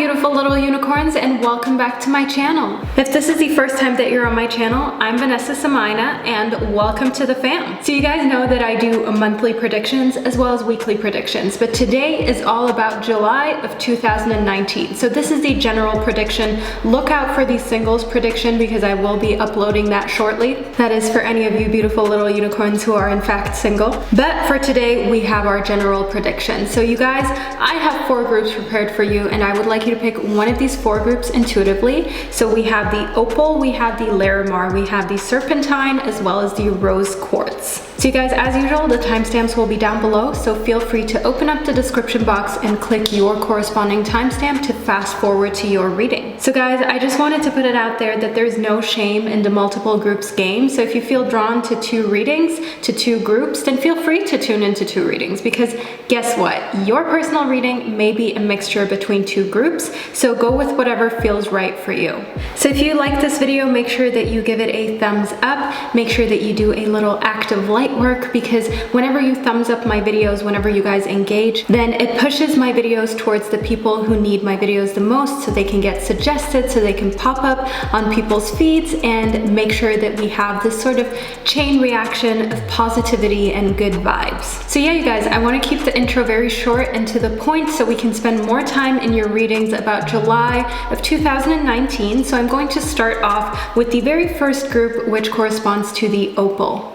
beautiful little unicorns, and welcome back to my channel. If this is the first time that you're on my channel, I'm Vanessa Samaina and welcome to the fam. So you guys know that I do monthly predictions as well as weekly predictions, but today is all about July of 2019. So this is the general prediction. Look out for the singles prediction because I will be uploading that shortly. That is for any of you beautiful little unicorns who are in fact single. But for today, we have our general prediction. So you guys, I have 4 groups prepared for you, and I would like you to pick one of these 4 groups intuitively. So we have the Opal, we have the Larimar, we have the Serpentine, as well as the Rose Quartz. So you guys, as usual, the timestamps will be down below, so feel free to open up the description box and click your corresponding timestamp to fast forward to your reading. So guys, I just wanted to put it out there that there's no shame in the multiple groups game. So if you feel drawn to 2 readings, to 2 groups, then feel free to tune into 2 readings, because guess what? Your personal reading may be a mixture between 2 groups, so go with whatever feels right for you. So if you like this video, make sure that you give it a thumbs up. Make sure that you do a little act of light work, because whenever you thumbs up my videos, whenever you guys engage, then it pushes my videos towards the people who need my videos the most, so they can get suggested, so they can pop up on people's feeds, and make sure that we have this sort of chain reaction of positivity and good vibes. So yeah, you guys, I want to keep the intro very short and to the point so we can spend more time in your readings about July of 2019. So I'm going to start off with the very first group, which corresponds to the Opal.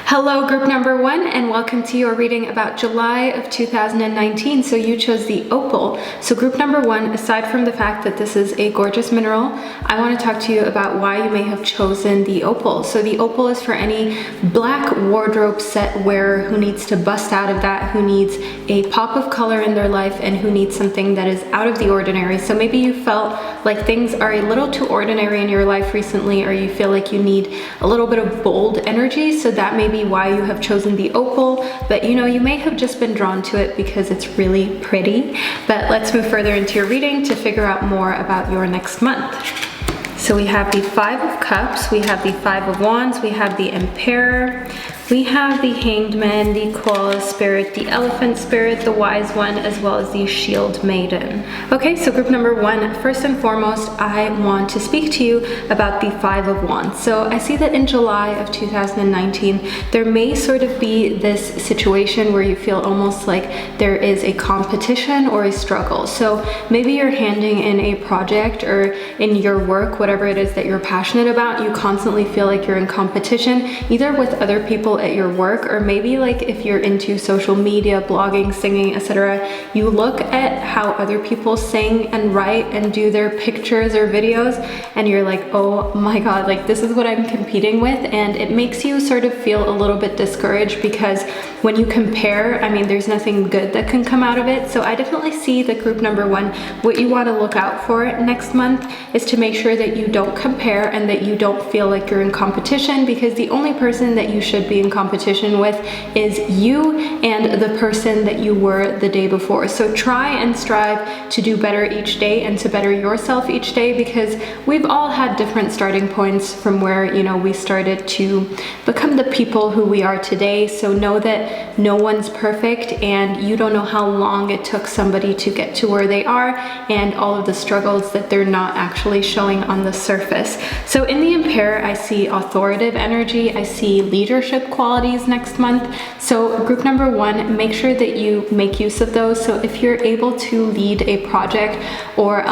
Hello group number 1, and welcome to your reading about July of 2019. So you chose the Opal. So group number 1, aside from the fact that this is a gorgeous mineral, I want to talk to you about why you may have chosen the Opal. So the Opal is for any black wardrobe set wearer who needs to bust out of that, who needs a pop of color in their life, and who needs something that is out of the ordinary. So maybe you felt like things are a little too ordinary in your life recently, or you feel like you need a little bit of bold energy. So that may be why you have chosen the Opal, but you know, you may have just been drawn to it because it's really pretty. But let's move further into your reading to figure out more about your next month. So we have the 5 of Cups, we have the 5 of Wands, we have the Emperor, we have the Hanged Man, the Koala Spirit, the Elephant Spirit, the Wise One, as well as the Shield Maiden. Okay, so group number 1, first and foremost, I want to speak to you about the 5 of Wands. So I see that in July of 2019, there may sort of be this situation where you feel almost like there is a competition or a struggle. So maybe you're handing in a project, or in your work, whatever it is that you're passionate about, you constantly feel like you're in competition, either with other people at your work, or maybe like if you're into social media, blogging, singing, etc., you look at how other people sing and write and do their pictures or videos, and you're like, oh my god, like this is what I'm competing with, and it makes you sort of feel a little bit discouraged, because when you compare, I mean, there's nothing good that can come out of it. So I definitely see that group number 1, what you want to look out for next month is to make sure that you don't compare and that you don't feel like you're in competition, because the only person that you should be in competition with is you and the person that you were the day before. So try and strive to do better each day and to better yourself each day, because we've all had different starting points from where, you know, we started to become the people who we are today. So know that no one's perfect, and you don't know how long it took somebody to get to where they are, and all of the struggles that they're not actually showing on the surface. So in the Emperor, I see authoritative energy, I see leadership qualities next month. So group number 1, make sure that you make use of those. So if you're able to lead a project, or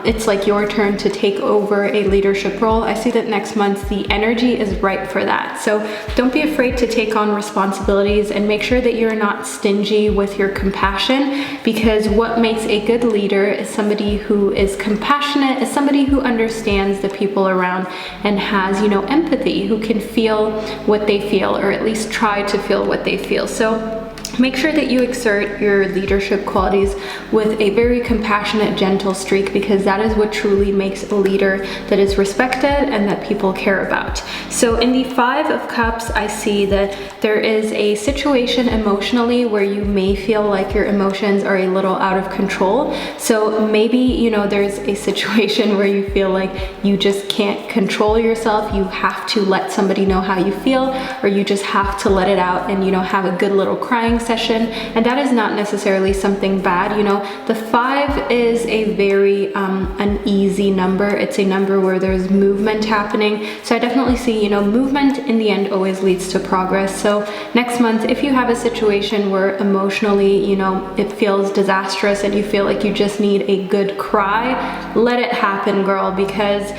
it's like your turn to take over a leadership role, I see that next month the energy is right for that. So don't be afraid to take on responsibilities, and make sure that you're not stingy with your compassion, because what makes a good leader is somebody who is compassionate, is somebody who understands the people around and has, you know, empathy, who can feel what they feel, or at least try to feel what they feel. So make sure that you exert your leadership qualities with a very compassionate, gentle streak, because that is what truly makes a leader that is respected and that people care about. So in the 5 of Cups, I see that there is a situation emotionally where you may feel like your emotions are a little out of control. So maybe, you know, there's a situation where you feel like you just can't control yourself. You have to let somebody know how you feel, or you just have to let it out and, you know, have a good little crying session, and that is not necessarily something bad. You know, the 5 is a very uneasy number. It's a number where there's movement happening. So I definitely see, you know, movement in the end always leads to progress. So next month, if you have a situation where emotionally, you know, it feels disastrous and you feel like you just need a good cry, let it happen, girl, because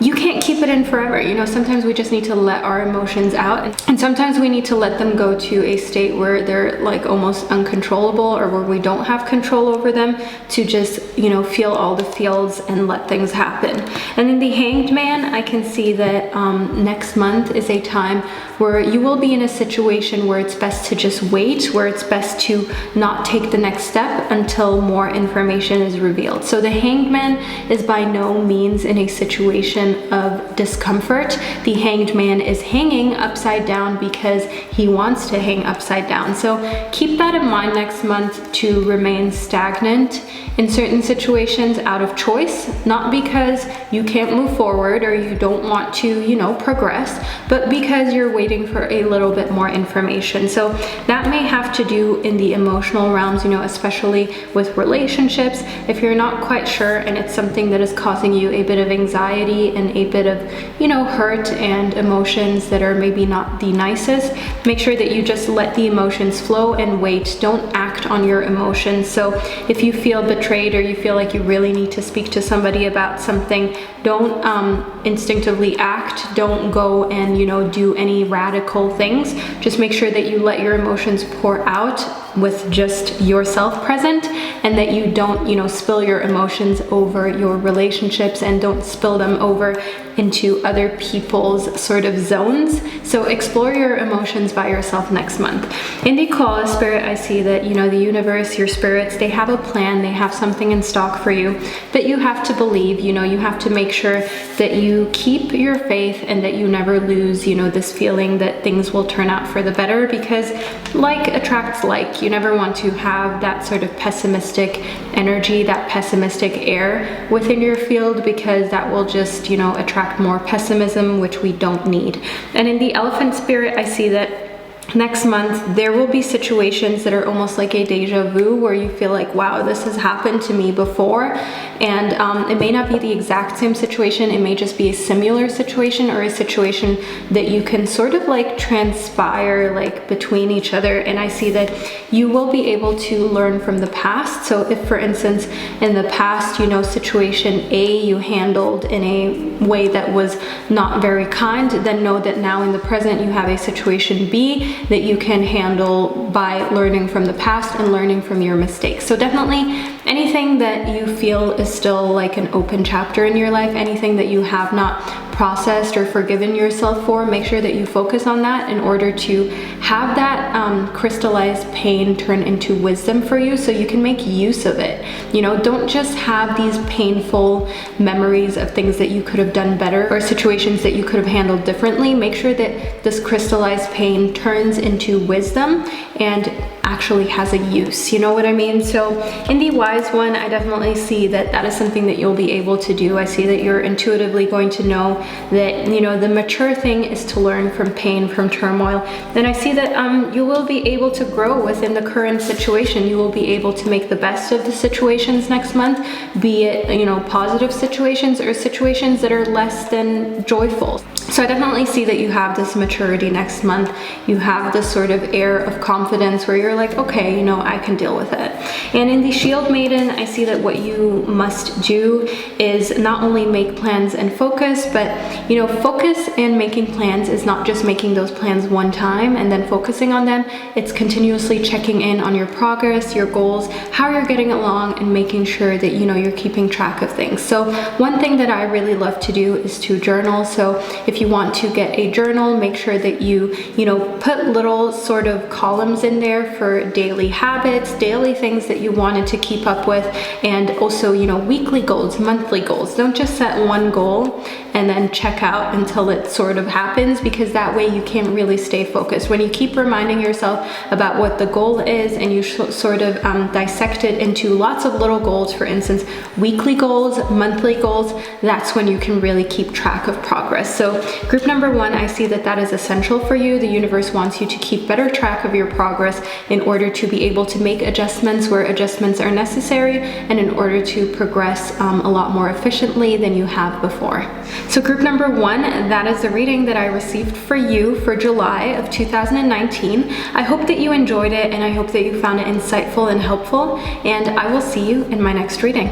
you can't keep it in forever. You know, sometimes we just need to let our emotions out, and sometimes we need to let them go to a state where they're like almost uncontrollable, or where we don't have control over them, to just, you know, feel all the feels and let things happen. And in the Hanged Man, I can see that next month is a time where you will be in a situation where it's best to just wait, where it's best to not take the next step until more information is revealed. So the Hanged Man is by no means in a situation of discomfort. The Hanged Man is hanging upside down because he wants to hang upside down. So keep that in mind next month, to remain stagnant in certain situations out of choice, not because you can't move forward or you don't want to, you know, progress, but because you're waiting for a little bit more information. So that may have to do in the emotional realms, you know, especially with relationships. If you're not quite sure and it's something that is causing you a bit of anxiety and a bit of, you know, hurt and emotions that are maybe not the nicest, make sure that you just let the emotions flow and wait. Don't act on your emotions. So if you feel betrayed, or you feel like you really need to speak to somebody about something, don't instinctively act. Don't go and, you know, do any radical things. Just make sure that you let your emotions pour out with just yourself present, and that you don't, you know, spill your emotions over your relationships, and don't spill them over into other people's sort of zones. So explore your emotions by yourself next month. In the call of spirit, I see that, you know, the universe, your spirits, they have a plan, they have something in stock for you, but you have to believe. You know, you have to make sure that you keep your faith and that you never lose, you know, this feeling that things will turn out for the better, because like attracts like. You never want to have that sort of pessimistic energy, that pessimistic air within your field, because that will just, you know, attract more pessimism, which we don't need. And in the Elephant spirit, I see that next month there will be situations that are almost like a deja vu, where you feel like, wow, this has happened to me before. And it may not be the exact same situation, it may just be a similar situation, or a situation that you can sort of like transpire like between each other. And I see that you will be able to learn from the past. So if, for instance, in the past, you know, situation A you handled in a way that was not very kind, then know that now in the present you have a situation B that you can handle by learning from the past and learning from your mistakes. So definitely anything that you feel is still like an open chapter in your life, anything that you have not processed or forgiven yourself for, make sure that you focus on that in order to have that crystallized pain turn into wisdom for you, so you can make use of it. You know, don't just have these painful memories of things that you could have done better or situations that you could have handled differently. Make sure that this crystallized pain turns into wisdom and actually has a use, you know what I mean? So in the Wise One, I definitely see that that is something that you'll be able to do. I see that you're intuitively going to know that, you know, the mature thing is to learn from pain, from turmoil. Then I see that you will be able to grow within the current situation. You will be able to make the best of the situations next month, be it, you know, positive situations or situations that are less than joyful. So I definitely see that you have this maturity next month. You have this sort of air of confidence where you're like, okay, you know, I can deal with it. And in the Shield Maiden, I see that what you must do is not only make plans and focus, but, you know, focus and making plans is not just making those plans one time and then focusing on them. It's continuously checking in on your progress, your goals, how you're getting along, and making sure that, you know, you're keeping track of things. So one thing that I really love to do is to journal. So if you want to get a journal, make sure that you know, put little sort of columns in there for daily habits, daily things that you wanted to keep up with, and also, you know, weekly goals, monthly goals. Don't just set one goal and then check out until it sort of happens, because that way you can't really stay focused. When you keep reminding yourself about what the goal is and you sort of dissect it into lots of little goals, for instance, weekly goals, monthly goals, that's when you can really keep track of progress. So group number 1, I see that is essential for you. The universe wants you to keep better track of your progress in order to be able to make adjustments where adjustments are necessary, and in order to progress a lot more efficiently than you have before. So group number 1, that is the reading that I received for you for July of 2019. I hope that you enjoyed it, and I hope that you found it insightful and helpful, and I will see you in my next reading.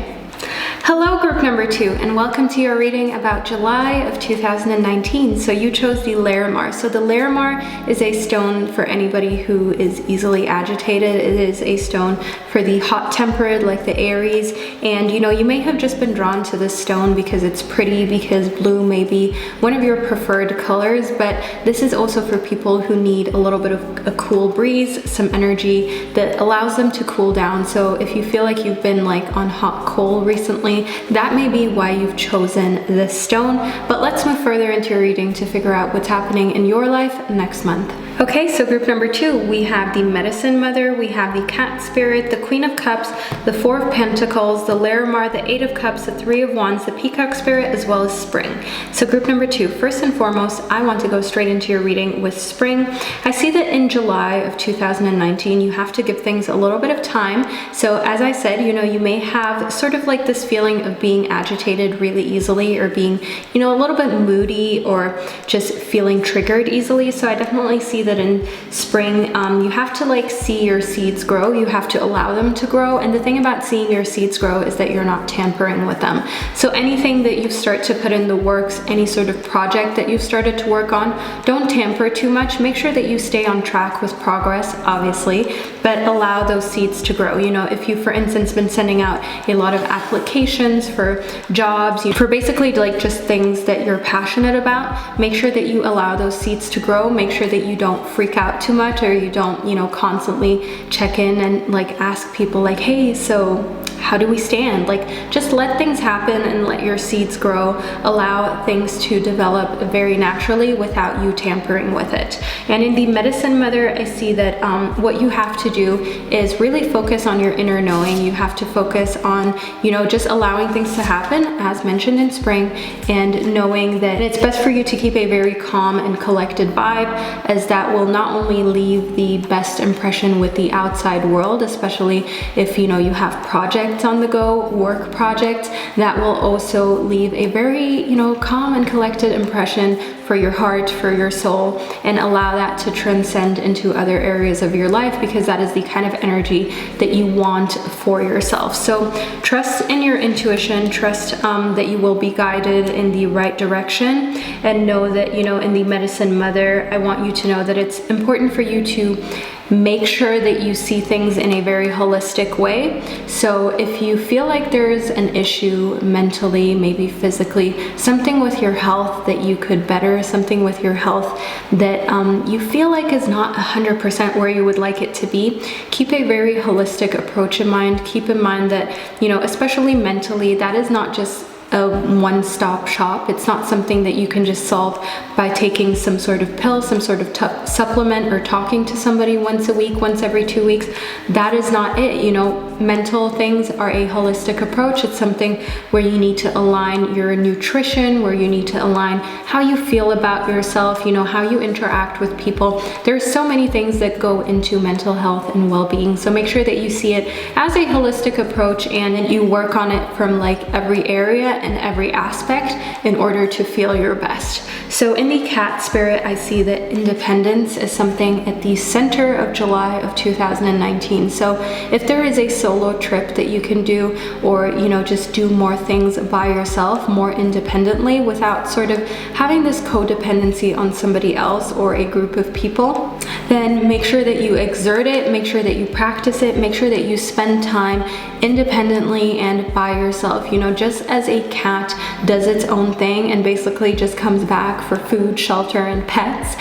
Hello group number 2, and welcome to your reading about July of 2019. So you chose the Larimar. So the Larimar is a stone for anybody who is easily agitated. It is a stone for the hot-tempered, like the Aries, and you know, you may have just been drawn to this stone because it's pretty, because blue may be one of your preferred colors, but this is also for people who need a little bit of a cool breeze, some energy that allows them to cool down. So if you feel like you've been like on hot coal recently, that may be why you've chosen this stone. But let's move further into your reading to figure out what's happening in your life next month. Okay, so group number 2, we have the Medicine Mother, we have the Cat Spirit, the Queen of Cups, the Four of Pentacles, the Larimar, the Eight of Cups, the Three of Wands, the Peacock Spirit, as well as Spring. So group number 2, first and foremost, I want to go straight into your reading with Spring. I see that in July of 2019, you have to give things a little bit of time. So as I said, you know, you may have sort of like this feeling of being agitated really easily, or being, you know, a little bit moody, or just feeling triggered easily. So I definitely see that in spring, you have to like see your seeds grow. You have to allow them to grow. And the thing about seeing your seeds grow is that you're not tampering with them. So anything that you start to put in the works, any sort of project that you've started to work on, don't tamper too much. Make sure that you stay on track with progress, obviously, but allow those seeds to grow. You know, if you, for instance, been sending out a lot of applications for jobs, for basically like just things that you're passionate about, make sure that you allow those seeds to grow. Make sure that you don't freak out too much, or you don't, you know, constantly check in and like ask people like, hey, so how do we stand? Like, just let things happen and let your seeds grow. Allow things to develop very naturally without you tampering with it. And in the Medicine Mother, I see that what you have to do is really focus on your inner knowing. You have to focus on, you know, just allowing things to happen, as mentioned in spring, and knowing that it's best for you to keep a very calm and collected vibe, as that will not only leave the best impression with the outside world, especially if, you know, you have projects on the go, work projects, that will also leave a very, you know, calm and collected impression for your heart, for your soul, and allow that to transcend into other areas of your life, because that is the kind of energy that you want for yourself. So trust in your intuition, trust that you will be guided in the right direction, and know that, you know, in the Medicine Mother, I want you to know that it's important for you to make sure that you see things in a very holistic way. So if you feel like there's an issue mentally, maybe physically, something with your health that you could better, something with your health that you feel like is not 100% where you would like it to be, keep a very holistic approach in mind. Keep in mind that, you know, especially mentally, that is not just a one-stop shop. It's not something that you can just solve by taking some sort of pill, some sort of supplement, or talking to somebody once a week, once every 2 weeks. That is not it. You know, mental things are a holistic approach. It's something where you need to align your nutrition, where you need to align how you feel about yourself, you know, how you interact with people. There's so many things that go into mental health and well-being. So make sure that you see it as a holistic approach, and then you work on it from like every area and every aspect in order to feel your best. So in the Cat Spirit, I see that independence is something at the center of July of 2019. So if there is a solo trip that you can do, or, you know, just do more things by yourself, more independently, without sort of having this codependency on somebody else or a group of people, then make sure that you exert it, make sure that you practice it, make sure that you spend time independently and by yourself, you know, just as a cat does its own thing and basically just comes back for food, shelter, and pets,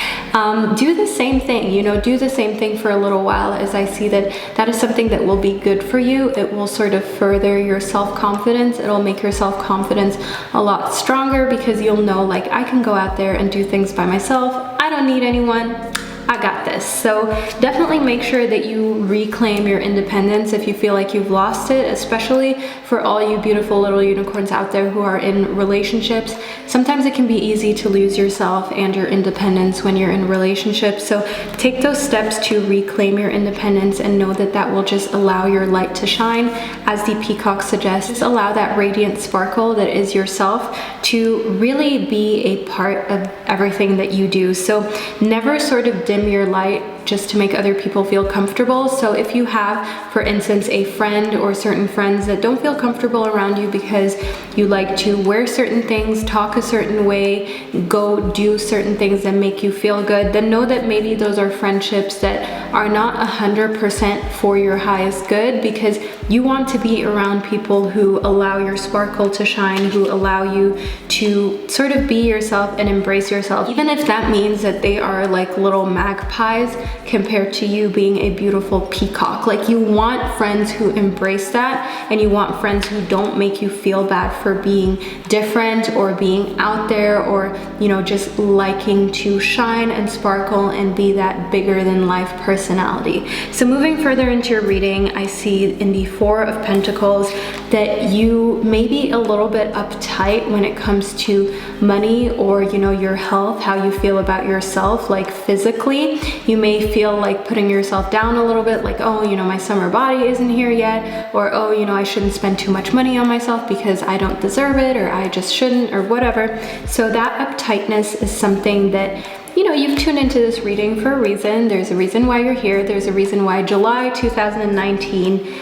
do the same thing, you know, do the same thing for a little while, as I see that that is something that will be good for you. It will sort of further your self-confidence. It'll make your self-confidence a lot stronger because you'll know, like, I can go out there and do things by myself. I don't need anyone. I got this. So definitely make sure that you reclaim your independence if you feel like you've lost it, especially for all you beautiful little unicorns out there who are in relationships. Sometimes it can be easy to lose yourself and your independence when you're in relationships. So take those steps to reclaim your independence and know that that will just allow your light to shine. As the peacock suggests, just allow that radiant sparkle that is yourself to really be a part of everything that you do. So never sort of dim your light just to make other people feel comfortable. So if you have, for instance, a friend or certain friends that don't feel comfortable around you because you like to wear certain things, talk a certain way, go do certain things that make you feel good, then know that maybe those are friendships that are not 100% for your highest good, because you want to be around people who allow your sparkle to shine, who allow you to sort of be yourself and embrace yourself, even if that means that they are like little magpies compared to you being a beautiful peacock. Like, you want friends who embrace that, and you want friends who don't make you feel bad for being different or being out there, or, you know, just liking to shine and sparkle and be that bigger than life personality. So moving further into your reading, I see in the Four of Pentacles that you may be a little bit uptight when it comes to money, or, you know, your health, how you feel about yourself, like physically. You may feel like putting yourself down a little bit, like, oh, you know, my summer body isn't here yet, or, oh, you know, I shouldn't spend too much money on myself because I don't deserve it, or I just shouldn't, or whatever. So that uptightness is something that, you know, you've tuned into this reading for a reason. There's a reason why you're here. There's a reason why July 2019,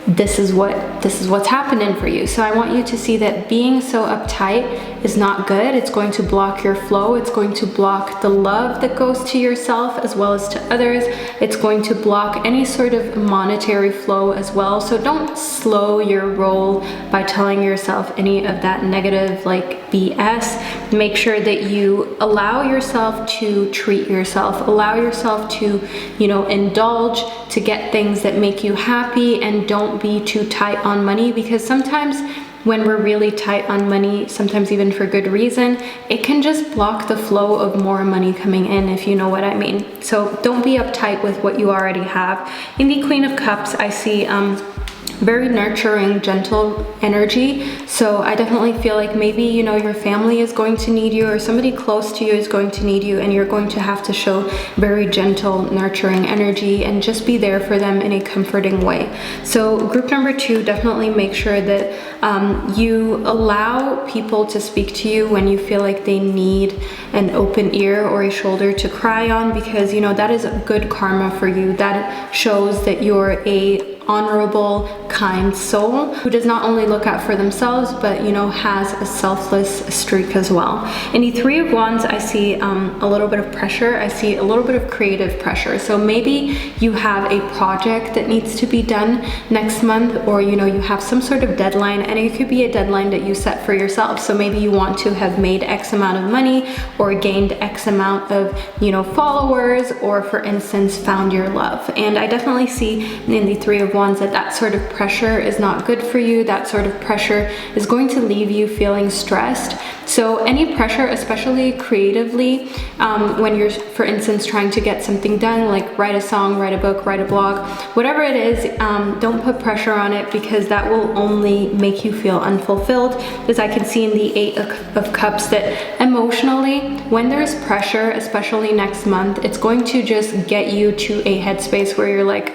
this is what's happening for you. So I want you to see that being so uptight is not good. It's going to block your flow. It's going to block the love that goes to yourself as well as to others. It's going to block any sort of monetary flow as well. So don't slow your roll by telling yourself any of that negative, like, BS. Make sure that you allow yourself to treat yourself, allow yourself to, you know, indulge, to get things that make you happy, and don't be too tight on money, because sometimes when we're really tight on money, sometimes even for good reason, it can just block the flow of more money coming in, if you know what I mean. So don't be uptight with what you already have. In the Queen of Cups, I see very nurturing, gentle energy. So I definitely feel like maybe, you know, your family is going to need you, or somebody close to you is going to need you, and you're going to have to show very gentle, nurturing energy and just be there for them in a comforting way. So group number 2, definitely make sure that you allow people to speak to you when you feel like they need an open ear or a shoulder to cry on, because, you know, that is good karma for you. That shows that you're a honorable, kind soul who does not only look out for themselves, but, you know, has a selfless streak as well. In the Three of Wands, I see a little bit of pressure. I see a little bit of creative pressure. So maybe you have a project that needs to be done next month, or, you know, you have some sort of deadline, and it could be a deadline that you set for yourself. So maybe you want to have made X amount of money, or gained X amount of, you know, followers, or, for instance, found your love. And I definitely see in the Three of Wands that sort of pressure is not good for you. That sort of pressure is going to leave you feeling stressed. So any pressure, especially creatively, when you're, for instance, trying to get something done, like write a song, write a book, write a blog, whatever it is, don't put pressure on it, because that will only make you feel unfulfilled. As I can see in the Eight of Cups, that emotionally, when there's pressure, especially next month, it's going to just get you to a headspace where you're like,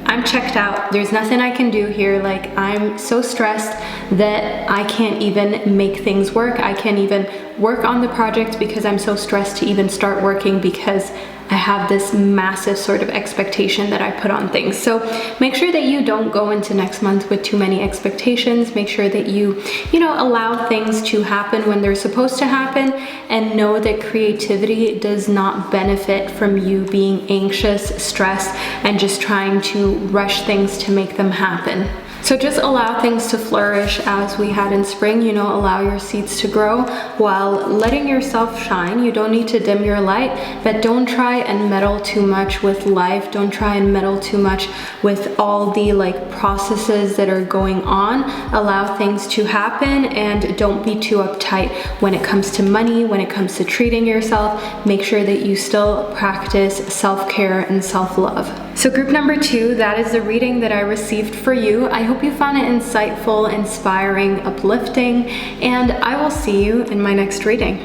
I'm checked out. There's nothing I can do here. Like, I'm so stressed that I can't even make things work. I can't even work on the project because I'm so stressed to even start working, because I have this massive sort of expectation that I put on things. So make sure that you don't go into next month with too many expectations. Make sure that you know, allow things to happen when they're supposed to happen, and know that creativity does not benefit from you being anxious, stressed, and just trying to rush things to make them happen. So just allow things to flourish as we had in spring, you know, allow your seeds to grow while letting yourself shine. You don't need to dim your light, but don't try and meddle too much with life. Don't try and meddle too much with all the like processes that are going on. Allow things to happen and don't be too uptight when it comes to money, when it comes to treating yourself. Make sure that you still practice self-care and self-love. So group number 2, that is the reading that I received for you. I hope you found it insightful, inspiring, uplifting, and I will see you in my next reading.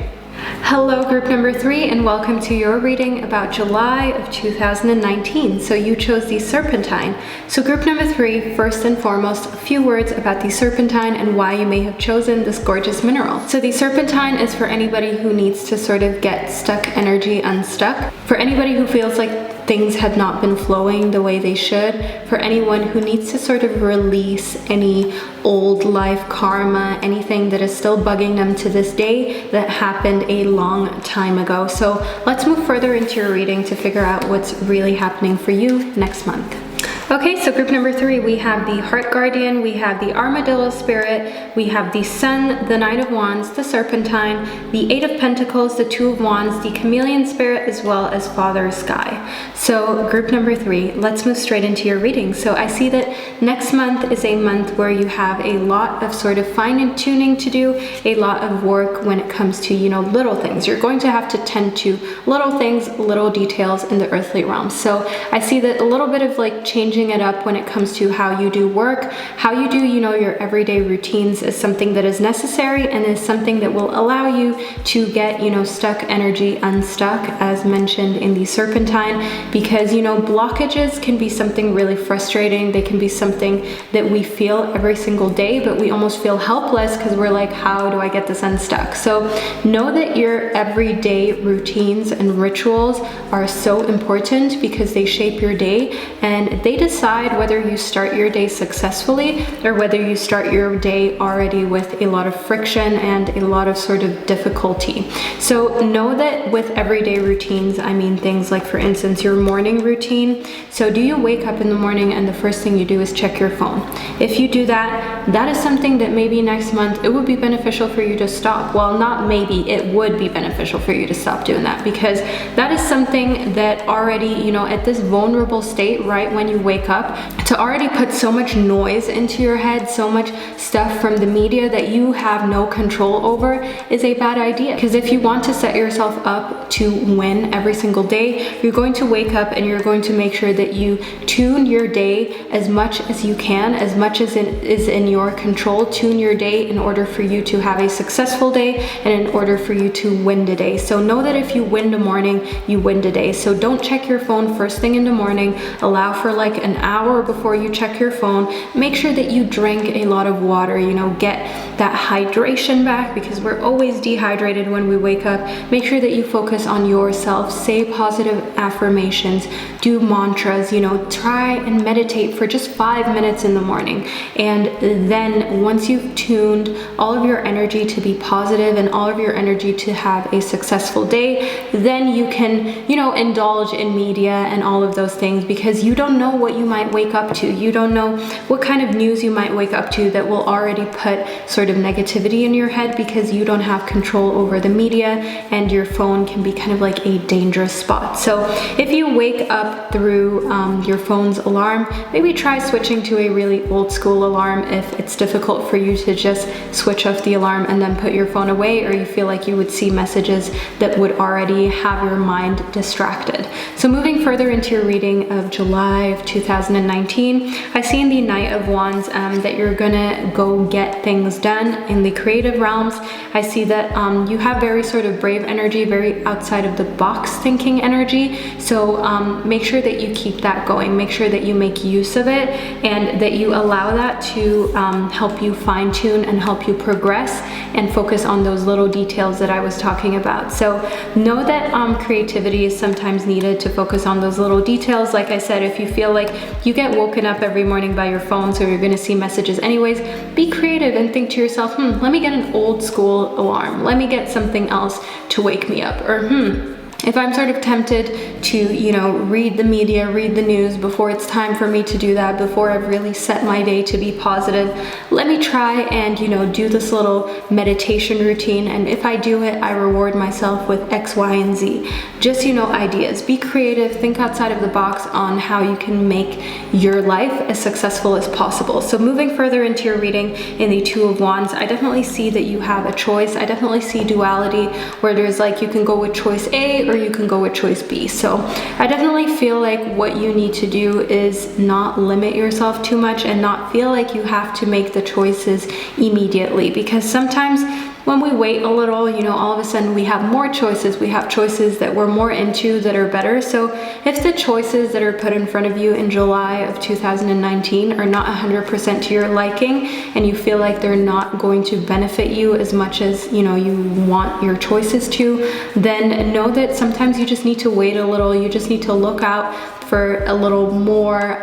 Hello group number 3, and welcome to your reading about July of 2019. So you chose the Serpentine. So group number 3, first and foremost, a few words about the Serpentine and why you may have chosen this gorgeous mineral. So the Serpentine is for anybody who needs to sort of get stuck energy unstuck, for anybody who feels like things have not been flowing the way they should, for anyone who needs to sort of release any old life karma, anything that is still bugging them to this day that happened a long time ago. So let's move further into your reading to figure out what's really happening for you next month. Okay, so group number 3, we have the Heart Guardian, we have the Armadillo Spirit, we have the Sun, the Knight of Wands, the Serpentine, the 8 of Pentacles, the 2 of Wands, the Chameleon Spirit, as well as Father Sky. So group number 3, let's move straight into your reading. So I see that next month is a month where you have a lot of sort of fine-tuning to do, a lot of work when it comes to, you know, little things. You're going to have to tend to little things, little details in the earthly realm. So I see that a little bit of like changing it up when it comes to how you do work, how you do, you know, your everyday routines is something that is necessary and is something that will allow you to get, you know, stuck energy unstuck, as mentioned in the Serpentine, because, you know, blockages can be something really frustrating. They can be something that we feel every single day, but we almost feel helpless because we're like, how do I get this unstuck? So know that your everyday routines and rituals are so important because they shape your day and they decide whether you start your day successfully or whether you start your day already with a lot of friction and a lot of sort of difficulty. So know that with everyday routines, I mean things like, for instance, your morning routine. So do you wake up in the morning and the first thing you do is check your phone? If you do that, that is something that maybe next month it would be beneficial for you to stop. Well, not maybe, it would be beneficial for you to stop doing that, because that is something that already, you know, at this vulnerable state, right when you wake up, to already put so much noise into your head, so much stuff from the media that you have no control over, is a bad idea. Because if you want to set yourself up to win every single day, you're going to wake up and you're going to make sure that you tune your day as much as you can, as much as it is in your control. Tune your day in order for you to have a successful day and in order for you to win the day. So know that if you win the morning, you win the day. So don't check your phone first thing in the morning. Allow for like an hour before you check your phone. Make sure that you drink a lot of water, you know, get that hydration back, because we're always dehydrated when we wake up. Make sure that you focus on yourself, say positive affirmations, do mantras, you know, try and meditate for just 5 minutes in the morning. And then once you've tuned all of your energy to be positive and all of your energy to have a successful day, then you can, you know, indulge in media and all of those things, because you don't know what you might wake up to. You don't know what kind of news you might wake up to that will already put sort of negativity in your head, because you don't have control over the media, and your phone can be kind of like a dangerous spot. So if you wake up through your phone's alarm, maybe try switching to a really old school alarm if it's difficult for you to just switch off the alarm and then put your phone away, or you feel like you would see messages that would already have your mind distracted. So moving further into your reading of July of 2019, I see in the Knight of Wands that you're gonna go get things done in the creative realms. I see that you have very sort of brave energy, very outside of the box thinking energy. So make sure that you keep that going. Make sure that you make use of it and that you allow that to help you fine tune and help you progress and focus on those little details that I was talking about. So know that creativity is sometimes needed to focus on those little details. Like I said, if you feel like you get woken up every morning by your phone, so you're going to see messages anyways, be creative and think to yourself, let me get an old school alarm. Let me get something else to wake me up. Or if I'm sort of tempted to, you know, read the media, read the news before it's time for me to do that, before I've really set my day to be positive, let me try and, you know, do this little meditation routine. And if I do it, I reward myself with X, Y, and Z. Just, you know, ideas. Be creative, think outside of the box on how you can make your life as successful as possible. So moving further into your reading in the Two of Wands, I definitely see that you have a choice. I definitely see duality where there's like, you can go with choice A or you can go with choice B. So I definitely feel like what you need to do is not limit yourself too much and not feel like you have to make the choices immediately, because sometimes when we wait a little, you know, all of a sudden we have more choices. We have choices that we're more into that are better. So if the choices that are put in front of you in July of 2019 are not 100% to your liking and you feel like they're not going to benefit you as much as, you know, you want your choices to, then know that sometimes you just need to wait a little. You just need to look out for a little more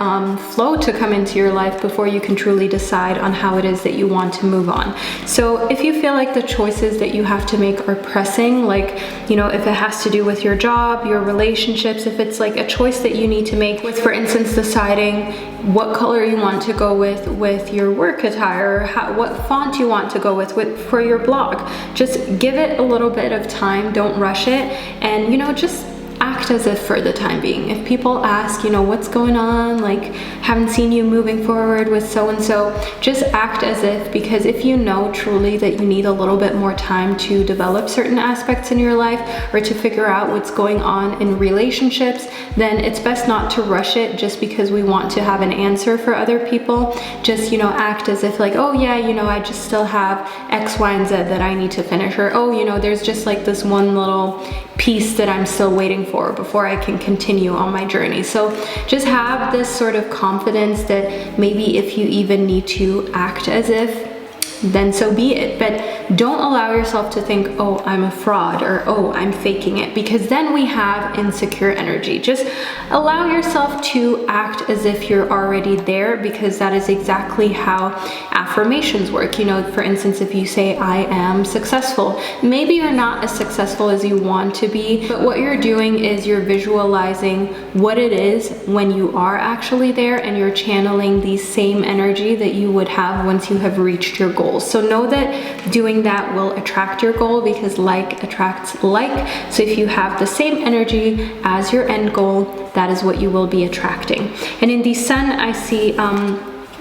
flow to come into your life before you can truly decide on how it is that you want to move on. So if you feel like the choices that you have to make are pressing, like, you know, if it has to do with your job, your relationships, if it's like a choice that you need to make with, for instance, deciding what color you want to go with your work attire, what font you want to go with for your blog, just give it a little bit of time. Don't rush it, and, you know, just act as if for the time being. If people ask, you know, what's going on, like, haven't seen you moving forward with so-and-so, just act as if, because if you know truly that you need a little bit more time to develop certain aspects in your life or to figure out what's going on in relationships, then it's best not to rush it just because we want to have an answer for other people. Just, you know, act as if like, oh yeah, you know, I just still have X, Y, and Z that I need to finish, or oh, you know, there's just like this one little piece that I'm still waiting for before I can continue on my journey. So just have this sort of confidence that maybe if you even need to act as if, then so be it. But don't allow yourself to think, oh, I'm a fraud, or oh, I'm faking it, because then we have insecure energy. Just allow yourself to act as if you're already there, because that is exactly how affirmations work. You know, for instance, if you say, I am successful, maybe you're not as successful as you want to be, but what you're doing is you're visualizing what it is when you are actually there, and you're channeling the same energy that you would have once you have reached your goal. So know that doing that will attract your goal, because like attracts like. So if you have the same energy as your end goal, that is what you will be attracting. And in the Sun, I see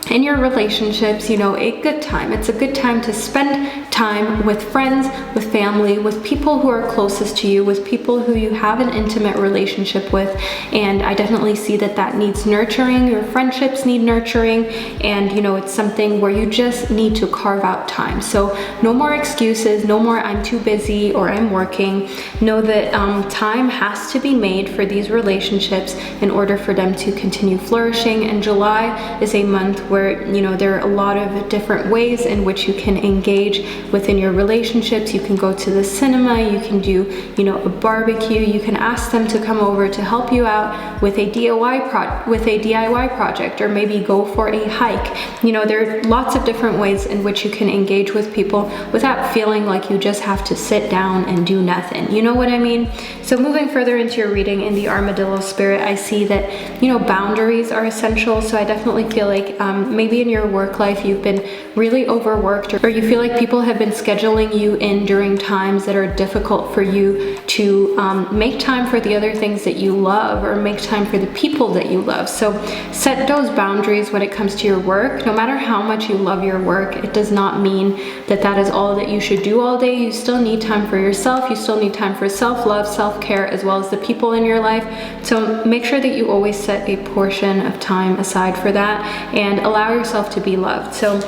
in your relationships, you know, a good time. It's a good time to spend time with friends, with family, with people who are closest to you, with people who you have an intimate relationship with. And I definitely see that that needs nurturing. Your friendships need nurturing, and, you know, it's something where you just need to carve out time. So no more excuses, no more I'm too busy or I'm working. Know that time has to be made for these relationships in order for them to continue flourishing. And July is a month where, you know, there are a lot of different ways in which you can engage within your relationships. You can go to the cinema, you can do, you know, a barbecue, you can ask them to come over to help you out with a DIY project, or maybe go for a hike. You know, there are lots of different ways in which you can engage with people without feeling like you just have to sit down and do nothing. You know what I mean? So moving further into your reading in the Armadillo Spirit, I see that, you know, boundaries are essential. So I definitely feel like maybe in your work life you've been really overworked, or you feel like people have been scheduling you in during times that are difficult for you to make time for the other things that you love, or make time for the people that you love. So set those boundaries when it comes to your work. No matter how much you love your work, it does not mean that that is all that you should do all day. You still need time for yourself. You still need time for self-love, self-care, as well as the people in your life. So make sure that you always set a portion of time aside for that, and allow yourself to be loved. So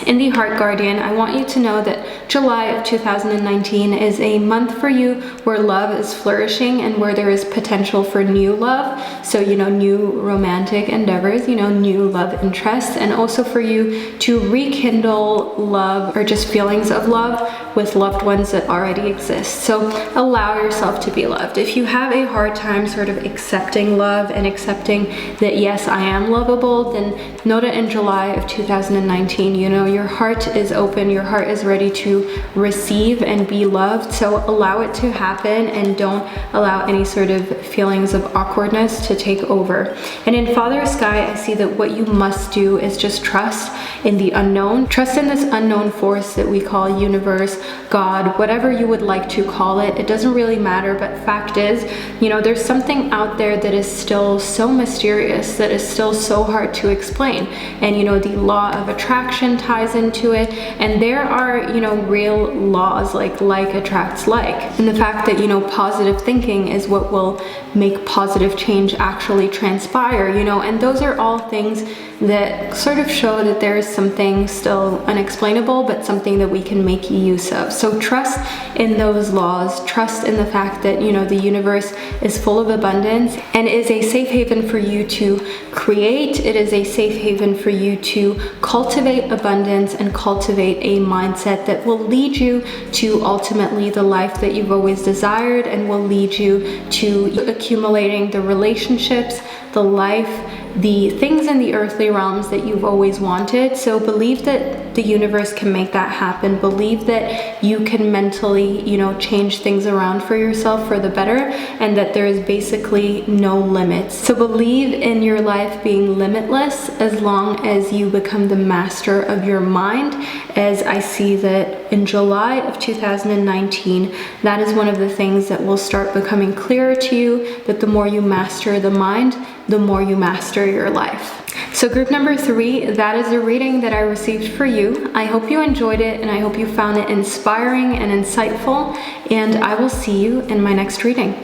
in the Heart Guardian, I want you to know that July of 2019 is a month for you where love is flourishing and where there is potential for new love. So, you know, new romantic endeavors, you know, new love interests, and also for you to rekindle love or just feelings of love with loved ones that already exist. So allow yourself to be loved. If you have a hard time sort of accepting love and accepting that, yes, I am lovable, then know that in July of 2019, you know, your heart is open, your heart is ready to receive and be loved. So allow it to happen and don't allow any sort of feelings of awkwardness to take over. And in Father Sky, I see that what you must do is just trust in the unknown. Trust in this unknown force that we call universe, God, whatever you would like to call it. It doesn't really matter, but fact is, there's something out there that is still so mysterious, that is still so hard to explain. And the law of attraction ties into it. And there are, real laws like attracts like. And the fact that, positive thinking is what will make positive change actually transpire, and those are all things that sort of show that there is something still unexplainable, but something that we can make use of. So trust in those laws, trust in the fact that, the universe is full of abundance and is a safe haven for you to create. It is a safe haven for you to cultivate abundance and cultivate a mindset that will lead you to ultimately the life that you've always desired, and will lead you to accumulating the relationships, the life, the things in the earthly realms that you've always wanted. So believe that the universe can make that happen. Believe that you can mentally, change things around for yourself for the better, and that there is basically no limits. So believe in your life being limitless as long as you become the master of your mind. As I see that in July of 2019, that is one of the things that will start becoming clearer to you, that the more you master the mind, the more you master your life. So group number 3, that is a reading that I received for you. I hope you enjoyed it, and I hope you found it inspiring and insightful, and I will see you in my next reading.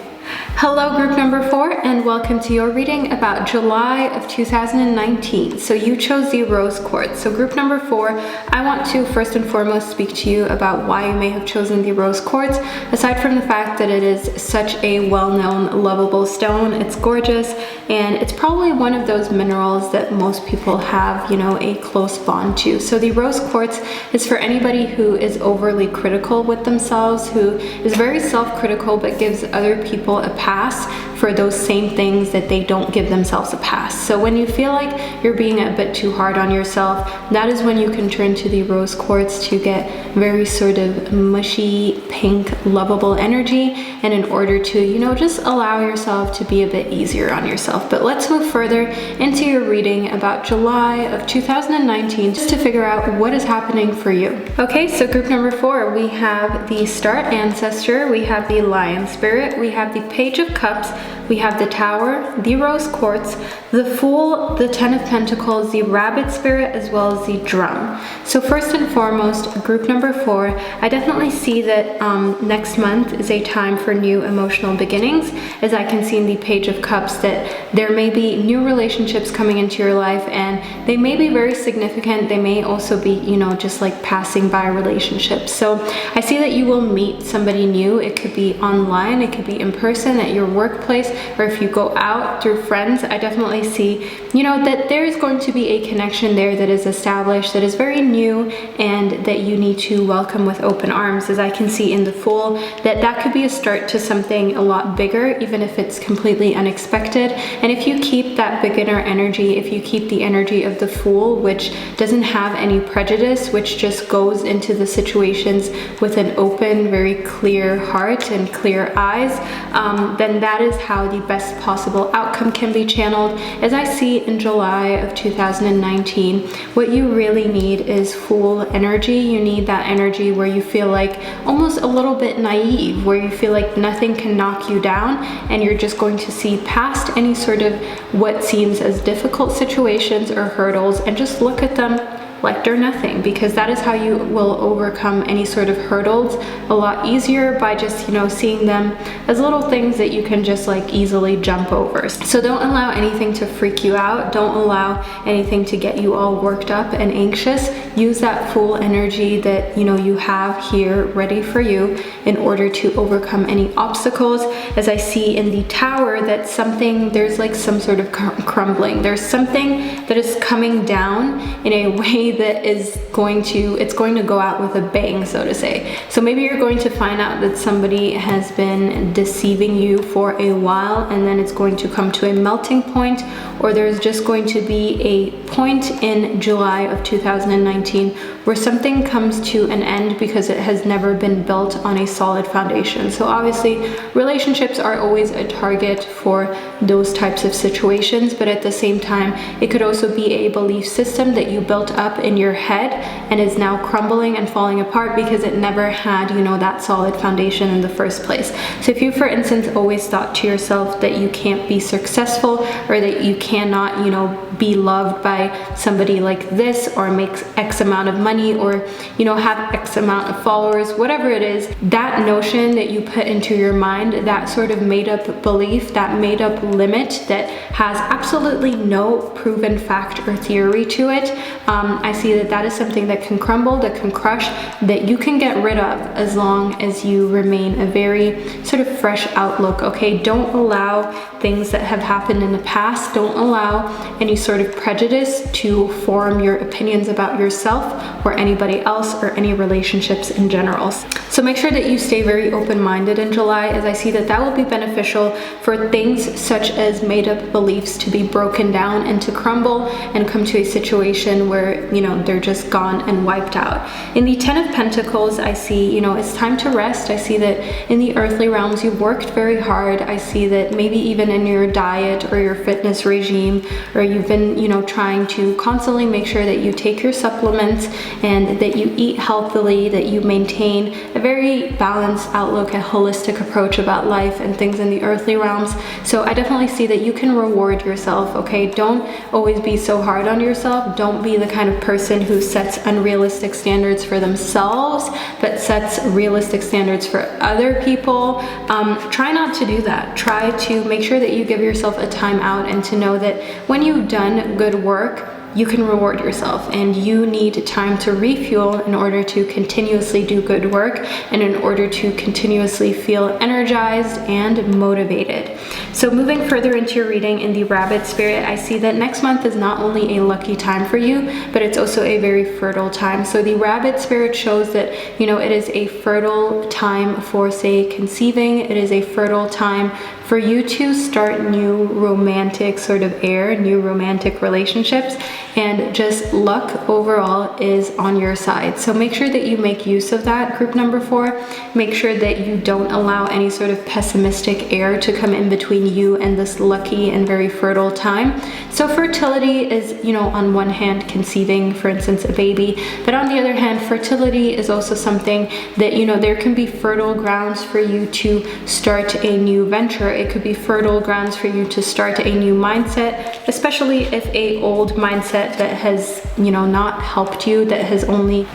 Hello group number 4, and welcome to your reading about July of 2019. So you chose the rose quartz. So group number 4, I want to first and foremost speak to you about why you may have chosen the rose quartz. Aside from the fact that it is such a well-known, lovable stone, it's gorgeous, and it's probably one of those minerals that most people have, a close bond to. So the rose quartz is for anybody who is overly critical with themselves, who is very self-critical but gives other people a pass for those same things that they don't give themselves a pass. So when you feel like you're being a bit too hard on yourself, that is when you can turn to the rose quartz to get very sort of mushy, pink, lovable energy, and in order to, just allow yourself to be a bit easier on yourself. But let's move further into your reading about July of 2019 just to figure out what is happening for you. Okay, so group number 4, we have the Star Ancestor, we have the Lion Spirit, we have the Page of Cups, we have the Tower, the Rose Quartz, the Fool, the Ten of Pentacles, the Rabbit Spirit, as well as the Drum. So first and foremost, group number 4, I definitely see that next month is a time for new emotional beginnings, as I can see in the Page of Cups that there may be new relationships coming into your life, and they may be very significant. They may also be, just like passing by relationships. So I see that you will meet somebody new. It could be online, it could be in person at your workplace, or if you go out through friends. I definitely see, that there is going to be a connection there that is established, that is very new, and that you need to welcome with open arms. As I can see in the Fool, that could be a start to something a lot bigger, even if it's completely unexpected. And if you keep that beginner energy, if you keep the energy of the Fool, which doesn't have any prejudice, which just goes into the situations with an open, very clear heart and clear eyes, then that is how the best possible outcome can be channeled. As I see in July of 2019, what you really need is Fool energy. You need that energy where you feel like almost a little bit naive, where you feel like nothing can knock you down, and you're just going to see past any sort of what seems as difficult situations or hurdles and just look at them like they're nothing, because that is how you will overcome any sort of hurdles a lot easier, by just, seeing them as little things that you can just like easily jump over. So don't allow anything to freak you out. Don't allow anything to get you all worked up and anxious. Use that Fool energy that, you have here ready for you in order to overcome any obstacles. As I see in the Tower, that there's like some sort of crumbling. There's something that is coming down in a way that it's going to go out with a bang, so to say. So maybe you're going to find out that somebody has been deceiving you for a while, and then it's going to come to a melting point, or there's just going to be a point in July of 2019 where something comes to an end because it has never been built on a solid foundation. So obviously relationships are always a target for those types of situations, but at the same time it could also be a belief system that you built up in your head and is now crumbling and falling apart because it never had, you know, that solid foundation in the first place. So if you, for instance, always thought to yourself that you can't be successful, or that you cannot, you know, be loved by somebody like this, or make X amount of money, or, you know, have X amount of followers, whatever it is, that notion that you put into your mind, that sort of made up belief, that made up limit that has absolutely no proven fact or theory to it, I see that that is something that can crumble, that can crush, that you can get rid of as long as you remain a very sort of fresh outlook, okay? Don't allow things that have happened in the past, don't allow any sort of prejudice to form your opinions about yourself or anybody else or any relationships in general. So make sure that you stay very open-minded in July, as I see that that will be beneficial for things such as made-up beliefs to be broken down and to crumble and come to a situation where, you know, they're just gone and wiped out. In the Ten of Pentacles, I see, you know, it's time to rest. I see that in the earthly realms, you've worked very hard. I see that maybe even in your diet or your fitness regime, or you've been, you know, trying to constantly make sure that you take your supplements and that you eat healthily, that you maintain a very balanced outlook, a holistic approach about life and things in the earthly realms. So I definitely see that you can reward yourself, okay? Don't always be so hard on yourself. Don't be the kind of person who sets unrealistic standards for themselves, but sets realistic standards for other people. Try not to do that. Try to make sure that you give yourself a time out, and to know that when you've done good work, you can reward yourself, and you need time to refuel in order to continuously do good work and in order to continuously feel energized and motivated. So moving further into your reading in the Rabbit Spirit, I see that next month is not only a lucky time for you, but it's also a very fertile time. So the Rabbit Spirit shows that, you know, it is a fertile time for, say, conceiving. It is a fertile time for you to start new romantic sort of new romantic relationships, and just luck overall is on your side. So make sure that you make use of that. Group number 4, make sure that you don't allow any sort of pessimistic air to come in between you and this lucky and very fertile time. So fertility is, you know, on one hand conceiving, for instance, a baby, but on the other hand, fertility is also something that, you know, there can be fertile grounds for you to start a new venture. It could be fertile grounds for you to start a new mindset, especially if a old mindset that has, you know, not helped you, that has only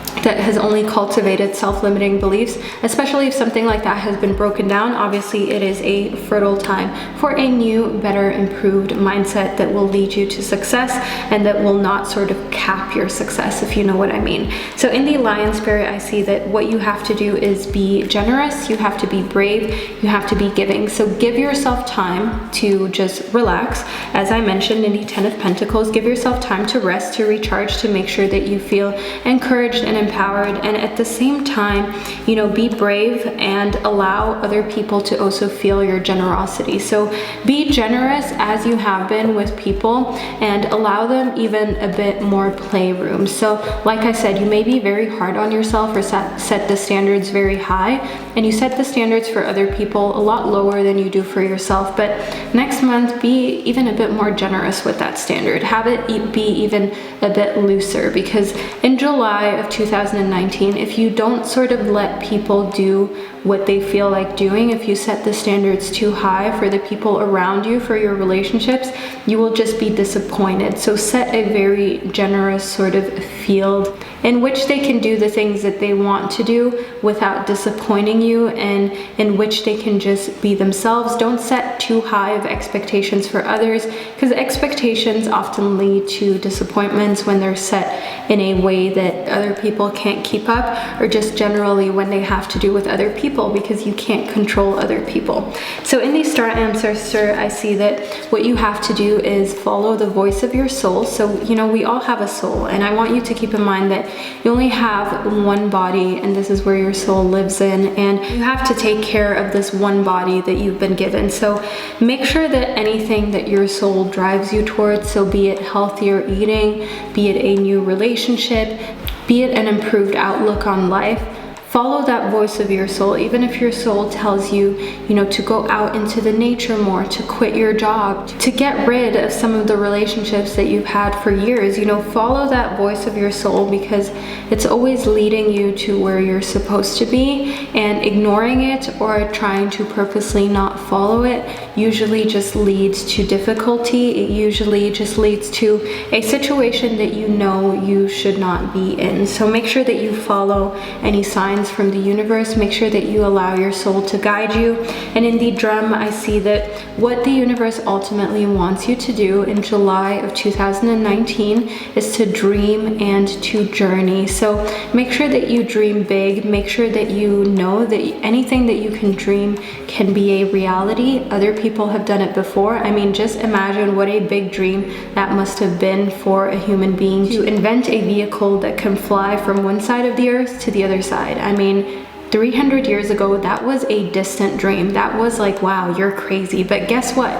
cultivated self-limiting beliefs, especially if something like that has been broken down. Obviously it is a fertile time for a new, better, improved mindset that will lead you to success and that will not sort of cap your success, if you know what I mean. So in the Lion Spirit, I see that what you have to do is be generous, you have to be brave, you have to be giving. So give yourself time to just relax. As I mentioned in the Ten of Pentacles, give yourself time to rest, to recharge, to make sure that you feel encouraged and empowered, and at the same time, you know, be brave and allow other people to also feel your generosity. So be generous as you have been with people, and allow them even a bit more playroom. So like I said, you may be very hard on yourself, or set the standards very high, and you set the standards for other people a lot lower than you do for yourself. But next month, be even a bit more generous with that standard. Have it be even a bit looser, because in July of 2019, if you don't sort of let people do what they feel like doing, if you set the standards too high for the people around you, for your relationships, you will just be disappointed. So set a very generous sort of field in which they can do the things that they want to do without disappointing you, and in which they can just be themselves. Don't set too high of expectations for others, because expectations often lead to disappointments when they're set in a way that other people can't keep up, or just generally when they have to do with other people, because you can't control other people. So in these star ancestor, I see that what you have to do is follow the voice of your soul. So, you know, we all have a soul, and I want you to keep in mind that you only have one body, and this is where your soul lives in, and you have to take care of this one body that you've been given. So make sure that anything that your soul drives you towards, so be it healthier eating, be it a new relationship, be it an improved outlook on life, follow that voice of your soul. Even if your soul tells you, you know, to go out into the nature more, to quit your job, to get rid of some of the relationships that you've had for years, you know, follow that voice of your soul, because it's always leading you to where you're supposed to be, and ignoring it or trying to purposely not follow it usually just leads to difficulty. It usually just leads to a situation that you know you should not be in. So make sure that you follow any signs from the universe. Make sure that you allow your soul to guide you. And in the drum, I see that what the universe ultimately wants you to do in July of 2019 is to dream and to journey. So make sure that you dream big. Make sure that you know that anything that you can dream can be a reality. Other people have done it before. I mean, just imagine what a big dream that must have been for a human being to invent a vehicle that can fly from one side of the earth to the other side. I mean, 300 years ago, that was a distant dream. That was like, wow, you're crazy. But guess what?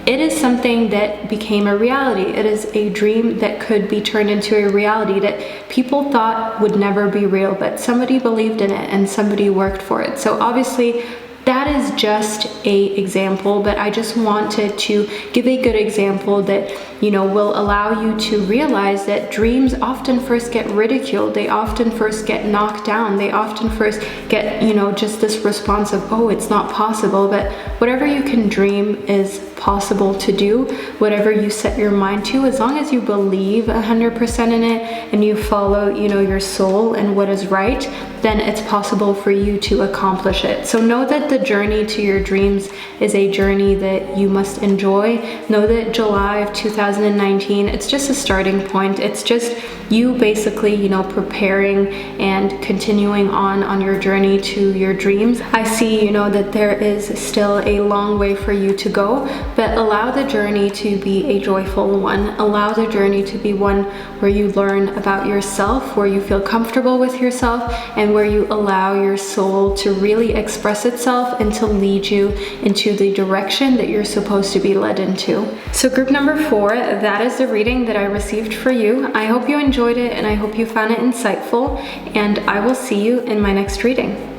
It is something that became a reality. It is a dream that could be turned into a reality that people thought would never be real, but somebody believed in it and somebody worked for it. So obviously, that is just an example, but I just wanted to give a good example that, you know, will allow you to realize that dreams often first get ridiculed. They often first get knocked down. They often first get, you know, just this response of, oh, it's not possible. But whatever you can dream is possible to do. Whatever you set your mind to, as long as you believe 100% in it and you follow, you know, your soul and what is right, then it's possible for you to accomplish it. So know that the journey to your dreams is a journey that you must enjoy. Know that July of 2019, it's just a starting point. It's just you basically, you know, preparing and continuing on your journey to your dreams. I see, you know, that there is still a long way for you to go, but allow the journey to be a joyful one. Allow the journey to be one where you learn about yourself, where you feel comfortable with yourself, and where you allow your soul to really express itself and to lead you into the direction that you're supposed to be led into. So group number 4, that is the reading that I received for you. I hope you enjoyed it, and I hope you found it insightful, and I will see you in my next reading.